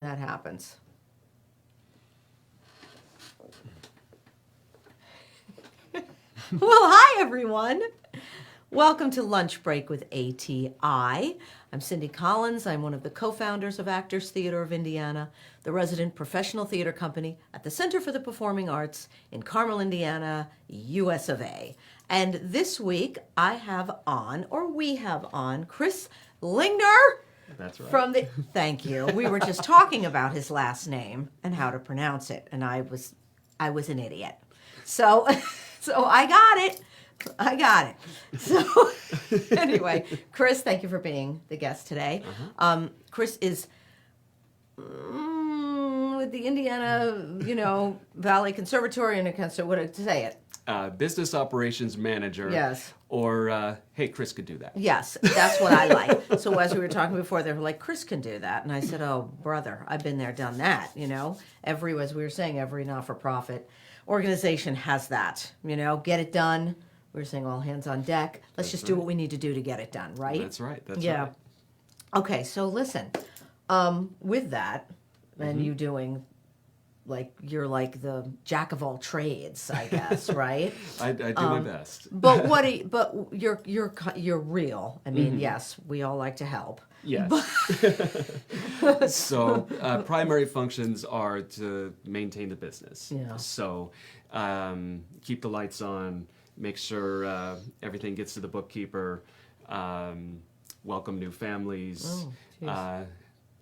that happens. Well, hi everyone. Welcome to Lunch Break with ATI. I'm Cindy Collins. I'm one of the co-founders of Actors Theater of Indiana, the resident professional theater company at the Center for the Performing Arts in Carmel, Indiana, US of A. And this week we have on, Chris Lingner. That's right. Thank you. We were just talking about his last name and how to pronounce it, and I was an idiot. So I got it. So anyway, Chris, thank you for being the guest today. Chris is with the Indiana, Ballet Conservatory, and what to say it. Business operations manager. Yes. Or, hey, Chris could do that. Yes, that's what I like. So as we were talking before, they were like, Chris can do that. And I said, oh, brother, I've been there, done that, as we were saying, every not-for-profit organization has that, get it done. We were saying all hands on deck. Let's just do what we need to do to get it done, right? That's right. That's yeah. right. Okay, so listen, with that, and you doing, you're like the jack of all trades, I guess, right? I do my best. But you're real. I mean, yes, we all like to help. Yes. So primary functions are to maintain the business. Yeah. So keep the lights on, make sure everything gets to the bookkeeper, welcome new families,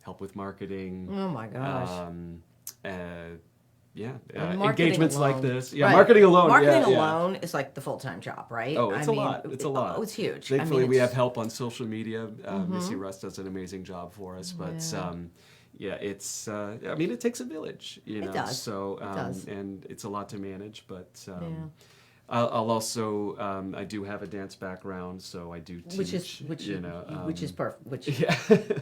help with marketing. Oh my gosh. Engagements alone. like this. Right. Marketing alone. Marketing alone is like the full-time job, right? Oh, it's a lot. It's a lot. Oh, it's huge. Thankfully, we have help on social media. Missy Russ does an amazing job for us. But it's. It takes a village. It does. So it does. And it's a lot to manage. But I'll also. I do have a dance background, so I do teach. Which is perfect. Which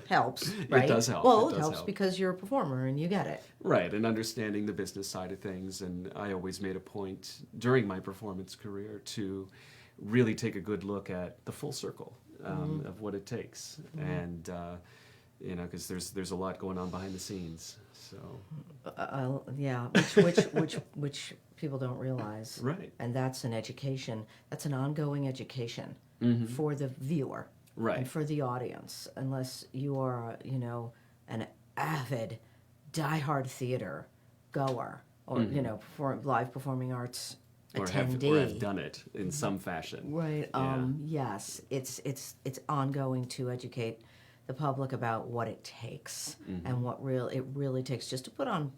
helps, right? It does help. Well, it helps because you're a performer and you get it. Right, and understanding the business side of things, and I always made a point during my performance career to really take a good look at the full circle of what it takes, and because there's a lot going on behind the scenes. So which people don't realize. Right. And that's an education. That's an ongoing education for the viewer. Right. And for the audience, unless you are, an avid, diehard theater goer or live performing arts attendee. Or have done it in some fashion. Right. Yeah. Yes. It's ongoing to educate the public about what it takes and what it really takes just to put on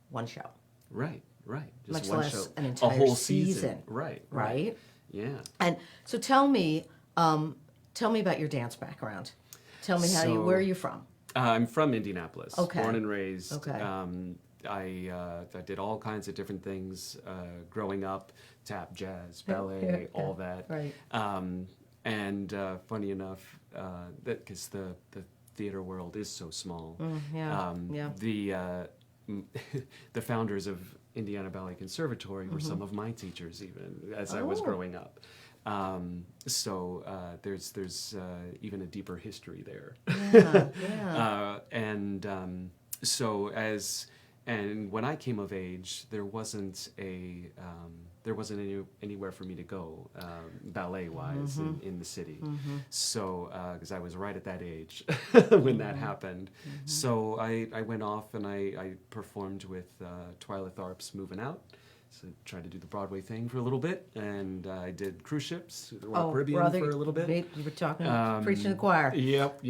one show. Right. Just Much one less show. an entire a whole season. Right. Yeah. And so tell me about your dance background. Tell me where are you from? I'm from Indianapolis. Okay. Born and raised. Okay. I did all kinds of different things growing up: tap, jazz, ballet, all that. Right. And funny enough, that because the theater world is so small. The founders of Indiana Ballet Conservatory were some of my teachers, even as I was growing up. So there's even a deeper history there. Yeah. And when I came of age, there wasn't anywhere for me to go ballet wise in the city. So because I was right at that age when that happened, so I went off and I performed with Twyla Tharp's Moving Out. So I tried to do the Broadway thing for a little bit, and I did cruise ships, the Royal Caribbean for a little bit. You were talking, preaching to the choir. Yep.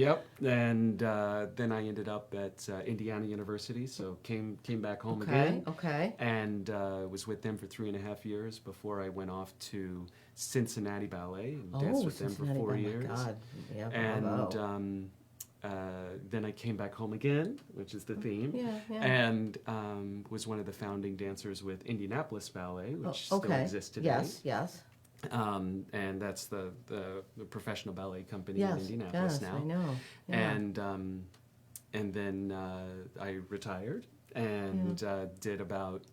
And then I ended up at Indiana University, so came back home again. Okay. And was with them for 3.5 years before I went off to Cincinnati Ballet and danced with them for 4 years. Oh my God. Yeah, and then I came back home again, which is the theme, and was one of the founding dancers with Indianapolis Ballet, which still exists today. Yes. And that's the professional ballet company in Indianapolis now. I know. Yeah. And then I retired and did about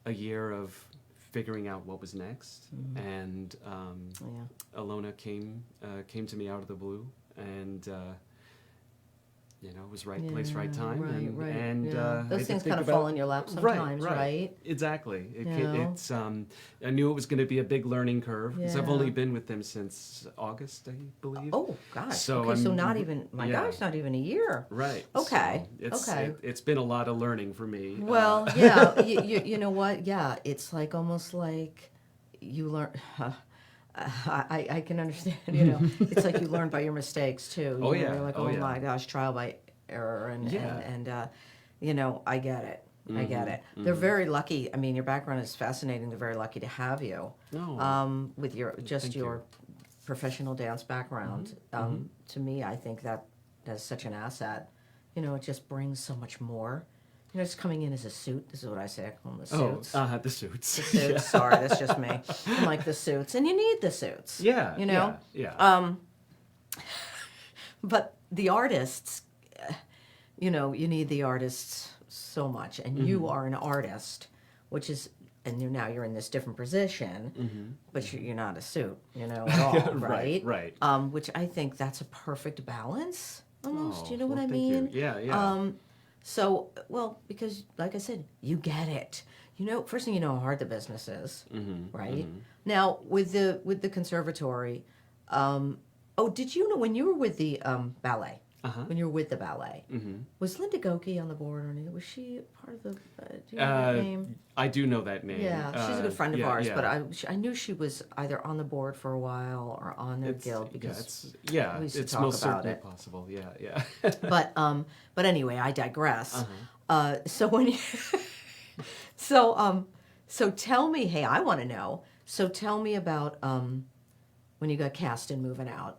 a year of figuring out what was next. And Alona came to me out of the blue and it was right place, right time, right. and Yeah. I Those had to things think kind of about- fall in your lap sometimes, right? Exactly. Yeah. It's I knew it was going to be a big learning curve because I've Yeah. only been with them since August, I believe. Oh gosh. So Okay, so I'm- not even not even a year. Right. Okay. So Okay. it's been a lot of learning for me. Well, yeah, you know what? Yeah, it's like almost like you learn. I can understand. It's like you learn by your mistakes too. Oh, yeah. You're like, Oh, oh yeah. my gosh, trial by error, and Yeah. I get it. I get it. They're very lucky. I mean, your background is fascinating. They're very lucky to have you. Oh. With your Thank your you. professional dance background. To me, I think that's such an asset. It just brings so much more. Just coming in as a suit. This is what I say. I call them the suits. The suits. The suits. Sorry, that's just me. I'm like the suits, and you need the suits. Yeah. Yeah. But the artists, you need the artists so much, and you are an artist, which is, and you're in this different position, but you're not a suit, at all, right? Right. Which I think that's a perfect balance, almost. Oh, You know what well, I thank you. mean? Yeah. So, well, because like I said, you get it. First thing you know how hard the business is, right? Now with the conservatory, did you know when you were with the ballet? When you were with the ballet, was Linda Goki on the board or anything? Was she part of the? Do you know that name? I do know that name. Yeah, she's a good friend of ours. yeah. But I knew she was either on the board for a while or on their guild because we used to it's talk most about certainly it. possible. Yeah. But anyway, I digress. So when you, so tell me, hey, I want to know. So tell me about when you got cast in Moving Out,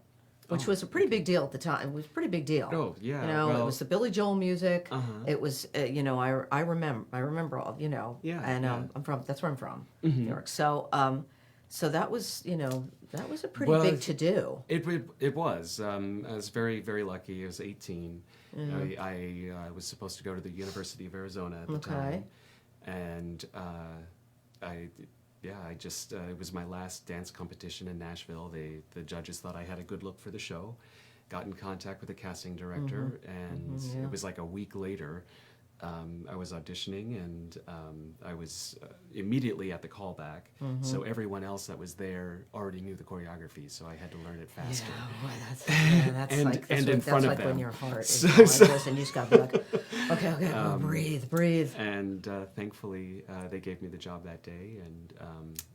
which was a pretty big deal at the time. It was a pretty big deal. Oh yeah. It was the Billy Joel music. It was, I remember all, Yeah, and yeah. that's where I'm from, New York. So that was, that was a pretty big to do. It was. I was very, very lucky. I was 18. I was supposed to go to the University of Arizona at the time, and it was my last dance competition in Nashville. The judges thought I had a good look for the show. Got in contact with the casting director, and it was like a week later. I was auditioning, and I was immediately at the callback. So everyone else that was there already knew the choreography, so I had to learn it faster. That's in front of like them. when your heart is going like this, and you just gotta be like, okay, breathe. And thankfully, they gave me the job that day, and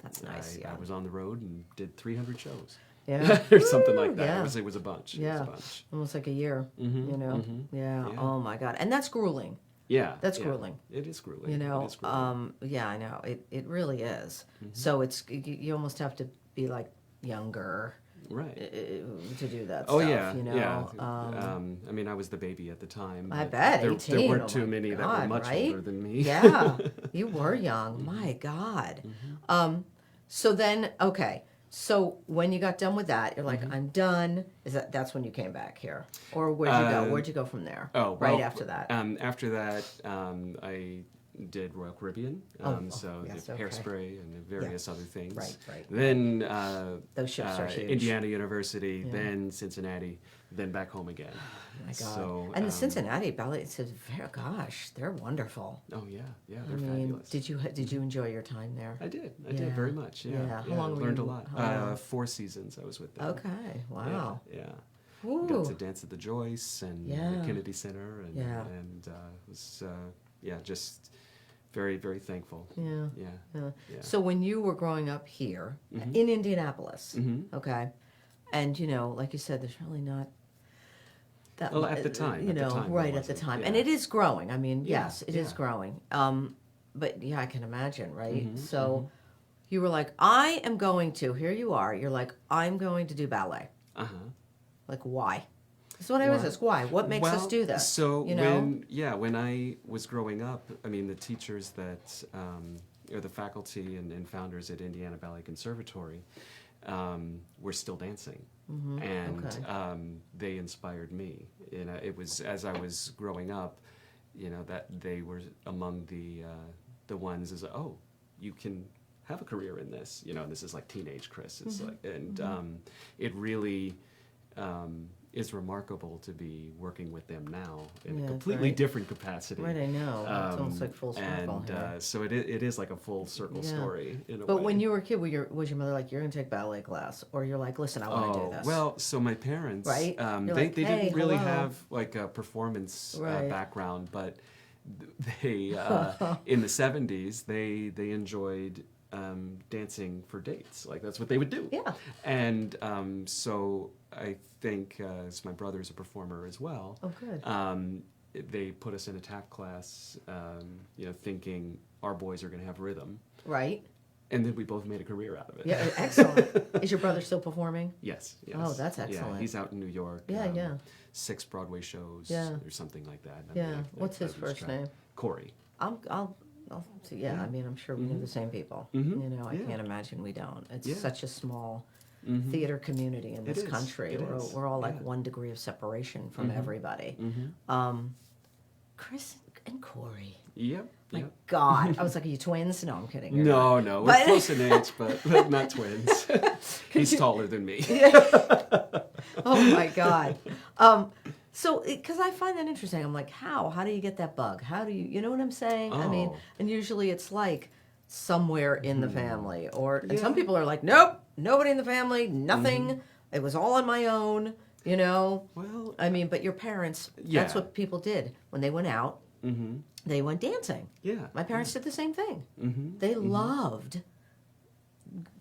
That's nice. I was on the road and did 300 shows. Yeah. Or something like that. Yeah. It was a bunch. Yeah. It was a bunch. Almost like a year. Yeah. Yeah. Oh my God. And that's grueling. Yeah. That's yeah. grueling. It is grueling. It is grueling. Yeah, I know. It really is. So you almost have to be like younger Right. to do that Oh stuff, yeah, Yeah. I mean, I was the baby at the time. I but bet, there 18. weren't Oh too my many that were God, much right? older than me. Yeah, you were young. My God. So then, okay. So when you got done with that, you're like, I'm done. That's when you came back here, or where'd you go? Where'd you go from there? Oh, right well, after that. After that, I did Royal Caribbean, so yes, did okay. Hairspray and various other things. Right. Then Those shows are huge. Indiana University, then Cincinnati, then back home again. Oh my God. So, and the Cincinnati Ballet, gosh, they're wonderful. Oh yeah, they're fabulous. Did you enjoy your time there? I did very much. Yeah. How long I were learned you- a lot. how long? 4 seasons I was with them. Okay, wow. Yeah. Ooh. Got to dance at the Joyce and Yeah. the Kennedy Center, and it was just very, very thankful. Yeah. So when you were growing up here in Indianapolis, okay, and like you said, there's really not that Well, at the time, right at the time, and it is growing. I mean, yes, it is growing. But yeah, I can imagine, right? So you were like, I am going to. Here you are. You're like, I'm going to do ballet. Like, why? That's what I always ask. Why? What makes us do this? So when I was growing up, I mean, the teachers that or the faculty and founders at Indiana Ballet Conservatory were still dancing, and they inspired me. It was as I was growing up, that they were among the ones as you can have a career in this. This is like teenage Chris. It's like, and it really. is remarkable to be working with them now in Yeah, a completely right. different capacity. Right, I know. It's almost like full circle And here. so it is like a full circle Yeah. story in a But way. when you were a kid, was your mother like, you're going to take ballet class? Or you're like, listen, I want to do this? Well, so my parents, Right? they, You're like, they "Hey, didn't really hello." have like a performance Right. background, but they in the 70s they enjoyed dancing for dates. Like that's what they would do. Yeah. And so I think as my brother's a performer as well. Oh, good. They put us in a tap class, thinking our boys are going to have rhythm. Right. And then we both made a career out of it. Yeah, excellent. Is your brother still performing? Yes. Oh, that's excellent. Yeah, he's out in New York. Yeah. 6 Broadway shows Yeah. or something like that. Yeah. What's his first name? Corey. I'll see. Yeah, I mean, I'm sure we know the same people. Mhm. I Yeah. can't imagine we don't. It's Yeah. such a small Mhm. theater community in It this is. country. It We're is. we're all like Yeah. one degree of separation from everybody. Chris and Corey. Yep. My Yep. God, I was like, are you twins? No, I'm kidding. You're No, not. we're But- close in age, but not twins. He's taller than me. Oh my God. So, because I find that interesting, I'm like, how do you get that bug? How do you know what I'm saying? I mean, Oh. and usually it's like somewhere in the family, and Yeah. some people are like, nope, nobody in the family, nothing. It was all on my own, Well, I mean, but your parents, Yeah. that's what people did when they went out. They went dancing. yeah. My parents did the same thing. Mm-hmm. They loved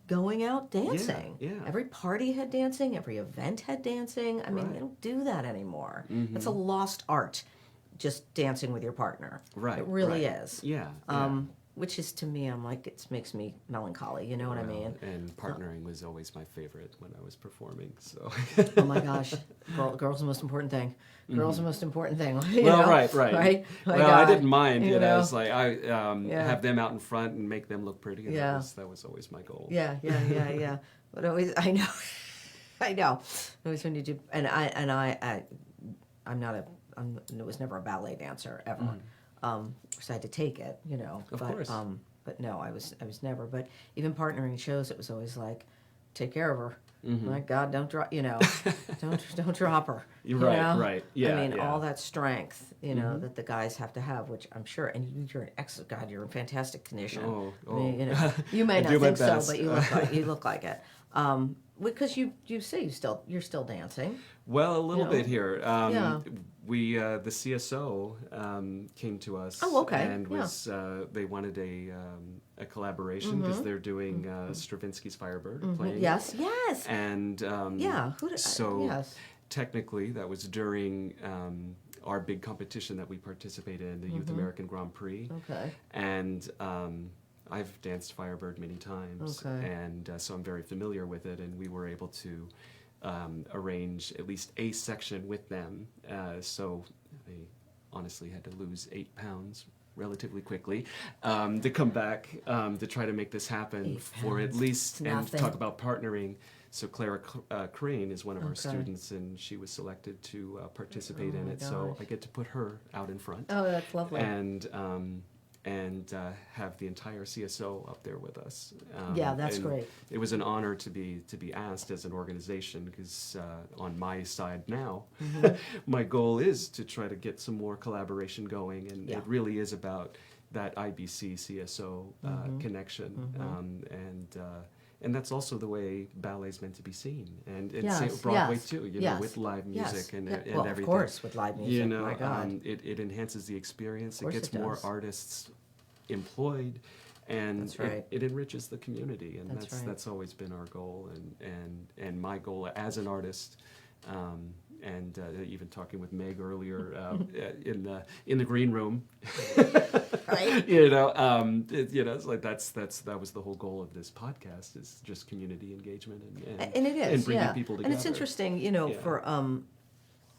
going out dancing. Yeah. Every party had dancing. Every event had dancing. I mean, Right. they don't do that anymore. It's a lost art, just dancing with your partner. Right. It really right. is. Yeah. Which is, to me, I'm like, it makes me melancholy. You know what I mean? And partnering was always my favorite when I was performing. So. Oh my gosh, girl's the most important thing. Girl's the most important thing. you Well, know? right. My Well, God. I didn't mind. You know? It's like I Yeah. have them out in front and make them look pretty. And Yeah. that was always my goal. Yeah. But always, I know. Always when you do, I'm not I was never a ballet dancer ever. Because I had to take it, Of but, course. But no, I was never. But even partnering shows, it was always like, take care of her. My God, don't drop. Don't drop her. You're you right, know? right. Yeah, I mean, yeah. all that strength, that the guys have to have, which I'm sure. And you're an excellent. God, you're in fantastic condition. Oh, I mean, oh. you may I not do my think so, best. but you look like it. Because you say you're still dancing. Well, a little know? bit here. Yeah. We the CSO came to us. Oh, okay. And Yeah. was they wanted a collaboration because they're doing Stravinsky's Firebird playing. Yes. And Yeah. so yes. technically that was during our big competition that we participated in, the Youth American Grand Prix. Okay. And I've danced Firebird many times, Okay. and so I'm very familiar with it. And we were able to arrange at least a section with them. So they honestly had to lose 8 pounds relatively quickly to come back to try to make this happen 8 for at pounds. least It's and nothing. talk about partnering. So Clara Crane is one of our Okay. students, and she was selected to participate in my it. So gosh. I get to put her out in front Oh, that's lovely. and have the entire CSO up there with us. Yeah, that's and great. It was an honor to be asked as an organization because on my side now, my goal is to try to get some more collaboration going, and Yeah. it really is about that IBC CSO connection, and that's also the way ballet's meant to be seen, and Yes, Broadway yes, too, yes, with live yes. music and Yeah, and well, everything. of course, with live music. My God. It enhances the experience. It course gets it more does. artists employed, and That's right. it enriches the community, and That's right. that's always been our goal, and my goal as an artist. And even talking with Meg earlier in the green room, Right. it's like that was the whole goal of this podcast, is just community engagement And it is, and bringing yeah. people together. And it's interesting, Yeah.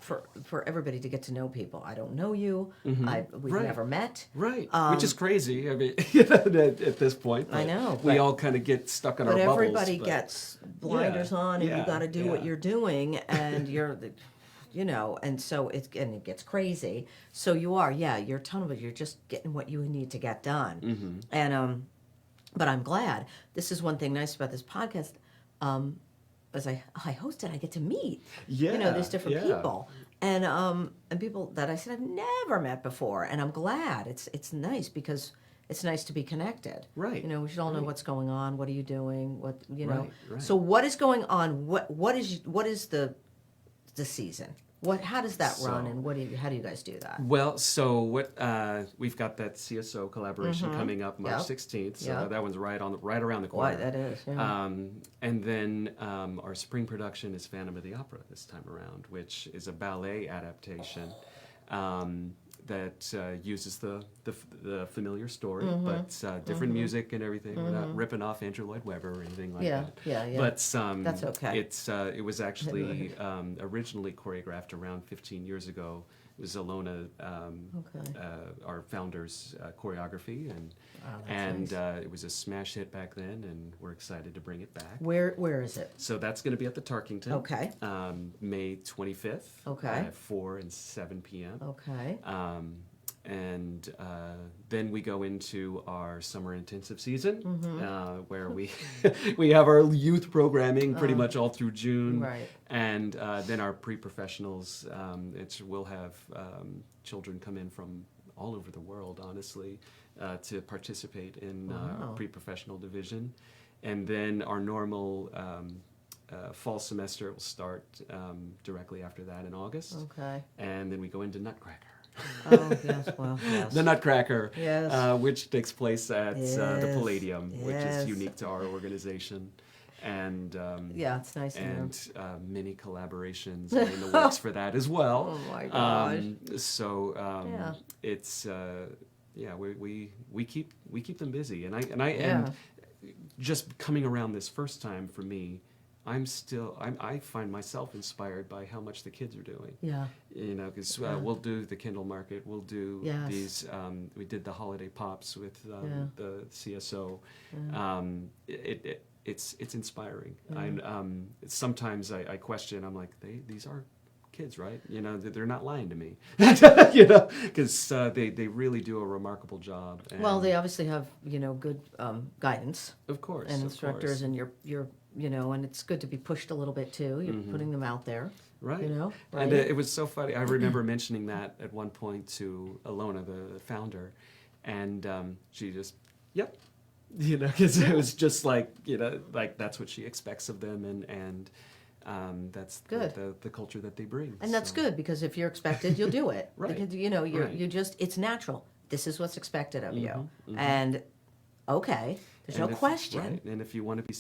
for everybody to get to know people. I don't know you. We've Right. never met. Right, Um, which is crazy. I mean, at this point, I but know, we but- all kind of get stuck in our But bubbles. everybody but- gets blinders on, and you yeah, got to do what yeah. you're doing, and and so it gets crazy. So you're a ton of it. You're just getting what you need to get done, and but I'm glad. This is one thing nice about this podcast. as I hosted, I get to meet, Yeah, these different yeah. people, and people that I said I've never met before, and I'm glad. It's nice because it's nice to be connected. Right, We should all know right. what's going on. What are you doing? What you know? Right, right. So what is going on? What is the season? How does that run, So- and how do you guys do that? Well, so what we've got that CSO collaboration coming up March Yep. 16th. So Yep. that one's right around the Why corner. that is? Yeah. And then our spring production is Phantom of the Opera this time around, which is a ballet adaptation that uses the familiar story, but different music and everything. We're not ripping off Andrew Lloyd Webber or anything like Yeah, that. yeah, yeah. But That's okay. it was actually originally choreographed around 15 years ago. It was Alona, our founder's choreography, and it was a smash hit back then, and we're excited to bring it back. Where is it? So that's going to be at the Tarkington. Okay. May 25th. Okay. At 4 and 7 p.m. Okay. And then we go into our summer intensive season, where we we have our youth programming pretty much all through June, Right. and then our pre-professionals. We'll have children come in from all over the world, honestly, to participate in our pre-professional division, and then our normal. Fall semester will start directly after that in August, Okay. and then we go into Nutcracker. Oh yes. Well, yes. The Nutcracker, Yes. which takes place at the Yes. Palladium, which Yes. is unique to our organization, and Yeah, it's nice to know. and many collaborations are in the works for that as well. Oh my gosh. So it's we keep them busy, and Yeah. and just coming around this first time for me. I find myself inspired by how much the kids are doing. Yeah. Because we'll do the Kindle Market, we'll do Yes. these. We did the holiday pops with the CSO. It's inspiring. Sometimes I question. I'm like, these are kids, right? They're not lying to me. Because they really do a remarkable job. Well, they obviously have good guidance of course and of instructors, course. and you're and it's good to be pushed a little bit too. You're putting them out there. Right. Right? And it was so funny. I remember mentioning that at one point to Alona, the founder, and she just, yep. Because it was just like, like that's what she expects of them, and that's Good. the culture that they bring. And that's So- good, because if you're expected, you'll do it. Right. Because, Right. you just, it's natural. This is what's expected of you. mhm. And, okay, there's no And if- question. Right. And if you want to be,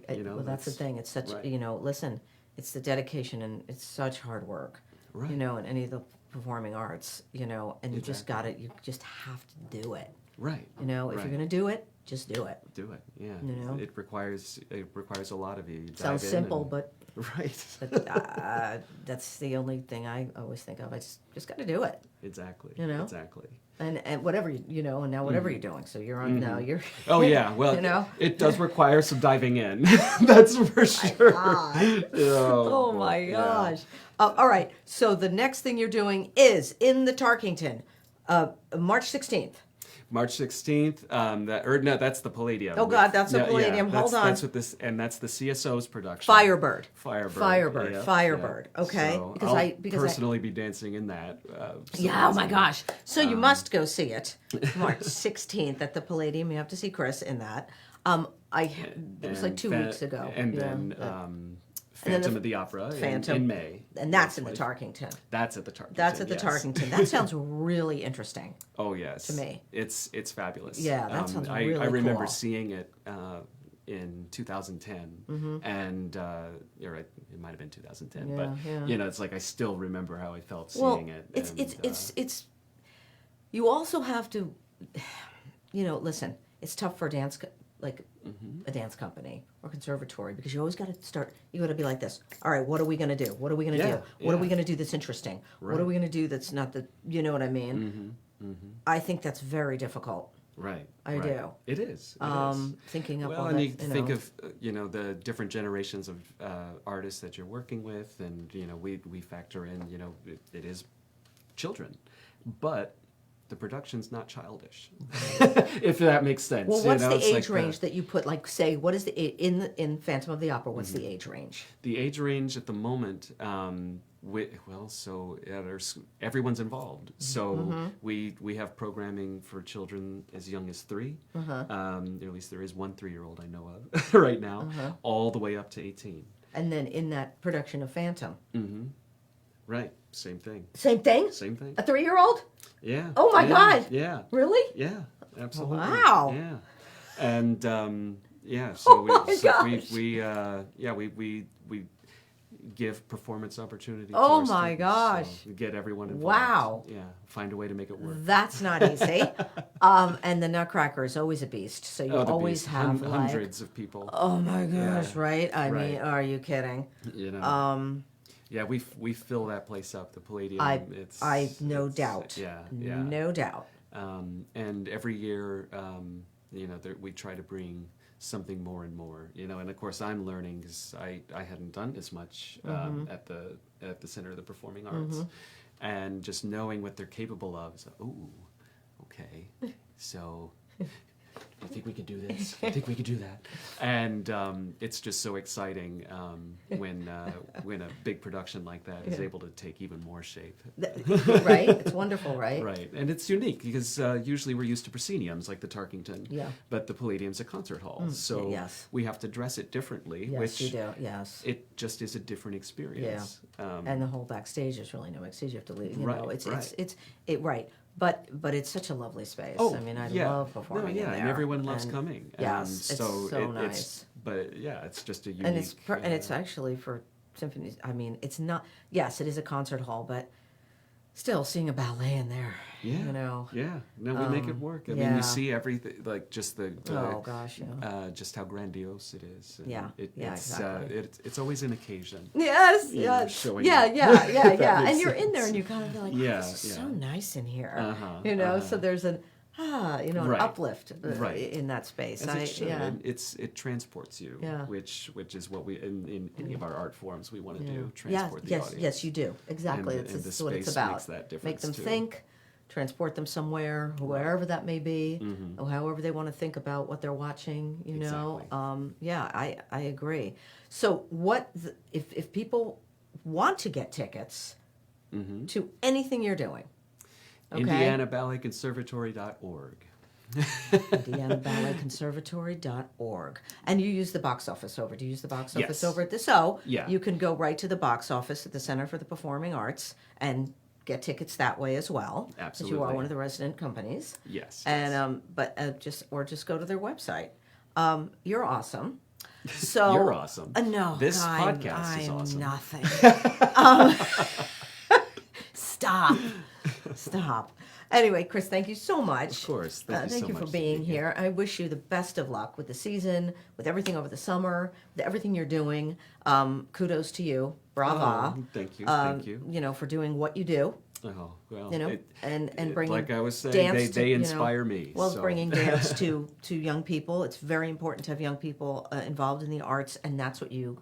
Well, that's the thing. It's such, right. Listen, it's the dedication, and it's such hard work, Right. in any of the performing arts, and you just Exactly. you just have to do it. Right. If you're Right. going to do it, just do it. Do it. Yeah. It requires a lot of you. You dive Sounds in simple, and- but right. that's the only thing I always think of. I just got to do it. Exactly. Exactly. Exactly. And whatever and now whatever you're doing. So you're on now. You're. Oh yeah, well, You know? it does require some diving in. That's for sure. God. Oh, Oh my yeah. gosh. All right. So the next thing you're doing is in the Tarkington, March 16th. March 16th. That's the Palladium. Oh, God, that's the Palladium. Hold on. That's what this, and that's the CSO's production. Firebird. Firebird. Firebird. Yeah, Firebird. yeah. Okay. So Because I'll I personally be dancing in that. Yeah, oh my gosh. So you must go see it. March 16th at the Palladium. You have to see Chris in that. It was like 2 weeks ago. And Yeah. then And then Phantom of the Opera Phantom. in May. And that's in the Tarkington. That's at the Tarkington. That's at the yes. Tarkington. That sounds really interesting. Oh yes, to me. it's fabulous. Yeah, that sounds I really remember cool. seeing it in 2010, and you're right, it might have been 2010, Yeah, but yeah. it's like I still remember how I felt Well, seeing it. it's you also have to, listen. It's tough for a dance a dance company or conservatory, because you always got to start. You got to be like this. All right, what are we going to do? What are we going to Yeah, do? What are we yeah. going to do that's interesting? What are Right. we going to do that's not the? You know what I mean? I think that's very difficult. Right. I right. do. It is. Thinking up Well, all and that. you think of the different generations of artists that you're working with, and we factor in it is children, but the production's not childish, if that makes sense. Well, what's the It's age like range that you put? Like, say, what is in Phantom of the Opera? What's the age range? the age range at the moment? Everyone's involved. So we have programming for children as young as 3. At least there is one 3-year-old I know of right now, all the way up to 18. And then in that production of Phantom, Right, same thing. same thing. Same thing. A 3-year-old? Yeah. Oh my yeah, God! Yeah. Really? Yeah. Absolutely. Wow. Yeah. And yeah, Oh my gosh. we give performance opportunity. Oh to our my students, gosh. so we get everyone involved. Wow. Yeah. Find a way to make it work. That's not easy. And the Nutcracker is always a beast. So you Oh, the always beast. have like, Hundreds of people. oh my gosh, Yeah. right? I Right. mean, are you kidding? You know. Yeah, we fill that place up. The Palladium. I've no doubt. Yeah. Yeah. No doubt. And every year, we try to bring something more and more, and of course I'm learning because I hadn't done as much at the Center of the Performing Arts, and just knowing what they're capable of. So, okay, so I think we could do this. I think we could do that. And it's just so exciting when a big production like that is able to take even more shape. Right? It's wonderful, right? Right, and it's unique because usually we're used to prosceniums like the Tarkington, Yeah. but the Palladium's a concert hall, so yes. we have to dress it differently, Yes, which you do. Yes. it just is a different experience. And the whole backstage is really no backstage. You have to leave. You know, Right, it's right. right. But it's such a lovely space. Oh, I mean, I yeah. love performing No, yeah, in there. and everyone loves And coming. Yes, it's so nice. But yeah, it's just a unique. And it's actually for symphonies. I mean, it's not. Yes, it is a concert hall, but still seeing a ballet in there. Yeah. You know. Yeah. No, we make it work. I mean, yeah. you see everything, like just the Oh gosh, yeah. just how grandiose it is. And Yeah, exactly. It's always an occasion. Yes, You know, yes. showing Yeah, up. yeah, yeah, If that yeah. makes And you're in sense. there and you kind of be like, Yeah, this is yeah. so nice in here. Uh-huh, So there's an an Right. uplift Right. in that space. As it should. Yeah. And it transports you, Yeah. which is what we in any of our art forms we want to do, Yeah, transport the yes, audience. yes, you do. Exactly. And It's the what it's space about. makes that difference, Make them too. think, transport them somewhere, wherever that may be, or however they want to think about what they're watching. You know, Exactly. yeah, I agree. So, if people want to get tickets to anything you're doing? Okay. IndianaBalletConservatory.org. IndianaBalletConservatory.org. And you use the box office over. Do you use the box office Yes. over at the So Yeah. you can go right to the box office at the Center for the Performing Arts and get tickets that way as well. Because you are Absolutely. one of the resident companies. Yes. And just go to their website. You're awesome. So You're awesome. No, This I'm podcast is awesome. nothing. Stop. Anyway, Chris, thank you so much. Of course. Thank you so you much for to being be here. I wish you the best of luck with the season, with everything over the summer, with everything you're doing. Kudos to you. Brava. Oh, thank you. Thank you. You know, for doing what you do. Oh, well. You know, and bringing like I was saying, dance to, they you know, inspire me. Well, so. bringing dance to young people. It's very important to have young people involved in the arts, and that's what your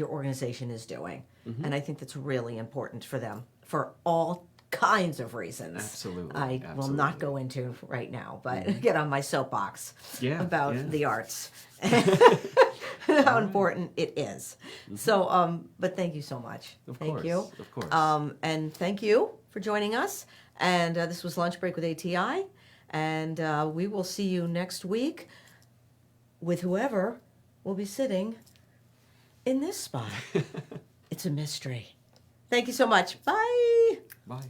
organization is doing. And I think that's really important for them for all kinds of reasons. Absolutely. I will not go into right now, but get on my soapbox about the arts. How important it is. So, but thank you so much. Thank you. Of course. And thank you for joining us. And this was Lunch Break with ATI. And we will see you next week with whoever will be sitting in this spot. It's a mystery. Thank you so much. Bye. Bye.